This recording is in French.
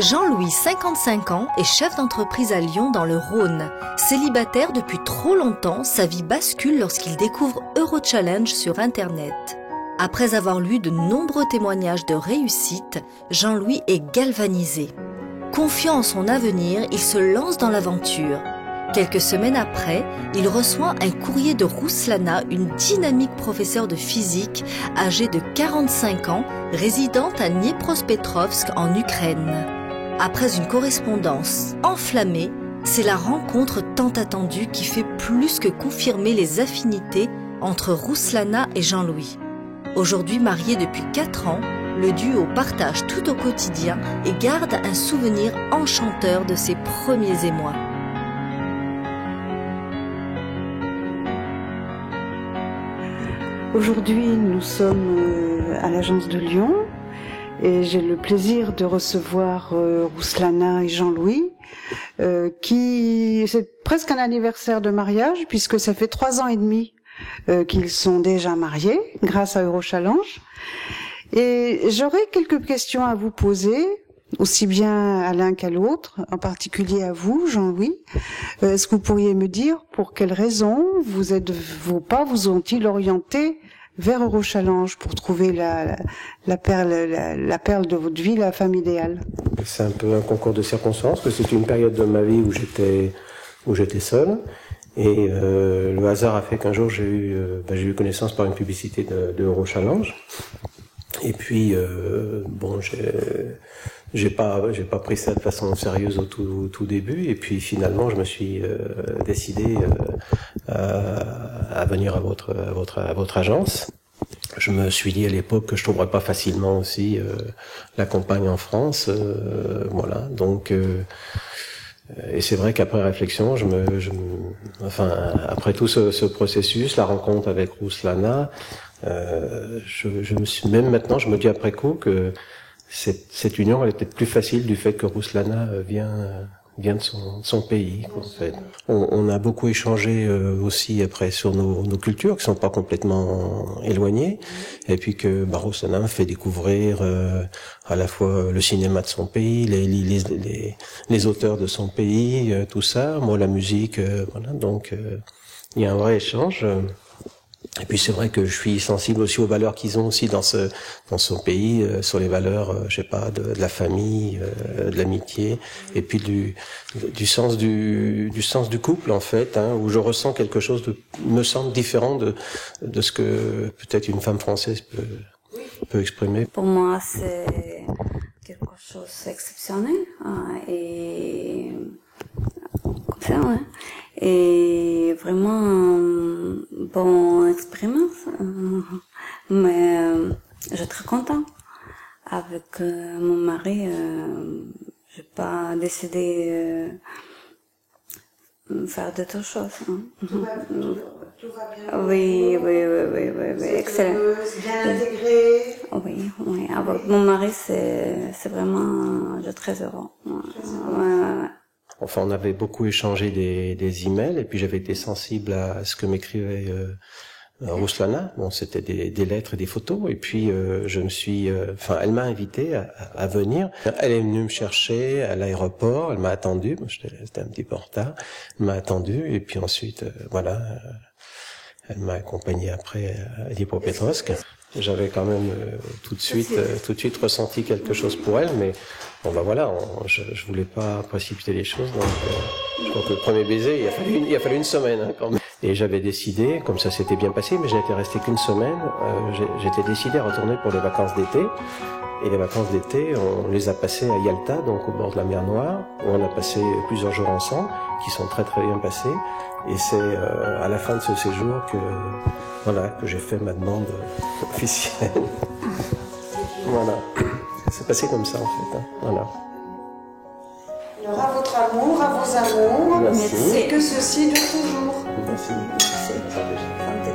Jean-Louis, 55 ans, est chef d'entreprise à Lyon dans le Rhône. Célibataire depuis trop longtemps, sa vie bascule lorsqu'il découvre Eurochallenge sur Internet. Après avoir lu de nombreux témoignages de réussite, Jean-Louis est galvanisé. Confiant en son avenir, il se lance dans l'aventure. Quelques semaines après, il reçoit un courrier de Rouslana, une dynamique professeure de physique âgée de 45 ans, résidente à Dniepropetrovsk en Ukraine. Après une correspondance enflammée, c'est la rencontre tant attendue qui fait plus que confirmer les affinités entre Rouslana et Jean-Louis. Aujourd'hui marié depuis 4 ans, le duo partage tout au quotidien et garde un souvenir enchanteur de ses premiers émois. Aujourd'hui, nous sommes à l'agence de Lyon et j'ai le plaisir de recevoir Rouslana et Jean-Louis, qui c'est presque un anniversaire de mariage puisque ça fait 3 ans et demi qu'ils sont déjà mariés grâce à Eurochallenge. Et j'aurais quelques questions à vous poser, aussi bien à l'un qu'à l'autre, en particulier à vous, Jean-Louis. Est-ce que vous pourriez me dire pour quelles raisons vos pas vous ont-ils orienté vers Eurochallenge pour trouver la perle de votre vie, la femme idéale? C'est un peu un concours de circonstances, que c'est une période de ma vie où j'étais seul. Et le hasard a fait qu'un jour j'ai eu connaissance par une publicité de Eurochallenge. Et puis j'ai pas pris ça de façon sérieuse au tout début. Et puis finalement je me suis décidé à venir à votre agence. Je me suis dit à l'époque que je trouverais pas facilement aussi la compagne en France. Voilà, donc. Et c'est vrai qu'après réflexion, après tout ce processus, la rencontre avec Rouslana, je me suis même maintenant, je me dis après coup que cette union elle est peut-être plus facile du fait que Rouslana vient de son pays. En fait. On a beaucoup échangé aussi après sur nos cultures qui sont pas complètement éloignées, et puis que Rouslana m'a fait découvrir à la fois le cinéma de son pays, les auteurs de son pays, tout ça, moi la musique, voilà. Donc il y a un vrai échange. Et puis c'est vrai que je suis sensible aussi aux valeurs qu'ils ont aussi dans son pays, sur les valeurs, je sais pas, de la famille, de l'amitié, et puis du sens du couple en fait, hein, où je ressens quelque chose me semble différent de ce que peut-être une femme française peut exprimer. Pour moi, c'est quelque chose d'exceptionnel et comme ça, ouais. Et vraiment bonne expérience, mais je suis très contente. Avec mon mari, j'ai pas décidé faire d'autres choses. Tout va bien. Oui, excellent. Bien intégré. Oui. Avec mon mari, c'est vraiment, je suis très heureux. Ouais. Enfin, on avait beaucoup échangé des emails, et puis j'avais été sensible à ce que m'écrivait Rouslana. Bon, c'était des lettres et des photos, et puis elle m'a invité à venir. Elle est venue me chercher à l'aéroport, elle m'a attendu. Moi, j'étais un petit peu en retard. Elle m'a attendu, et puis ensuite, elle m'a accompagné après à Dniepropetrovsk. J'avais quand même tout de suite ressenti quelque chose pour elle, mais bon je voulais pas précipiter les choses, donc je crois que le premier baiser, il a fallu une semaine hein, quand même. Et j'avais décidé, comme ça s'était bien passé, mais je n'étais resté qu'une semaine, j'étais décidé à retourner pour les vacances d'été. Et les vacances d'été, on les a passées à Yalta, donc au bord de la mer Noire, où on a passé plusieurs jours ensemble, qui sont très très bien passés. Et c'est à la fin de ce séjour que j'ai fait ma demande officielle. Voilà. C'est passé comme ça en fait. Hein. Voilà. Alors à votre amour, à vos amours, merci. Et que ceci dure toujours. Merci. Santé.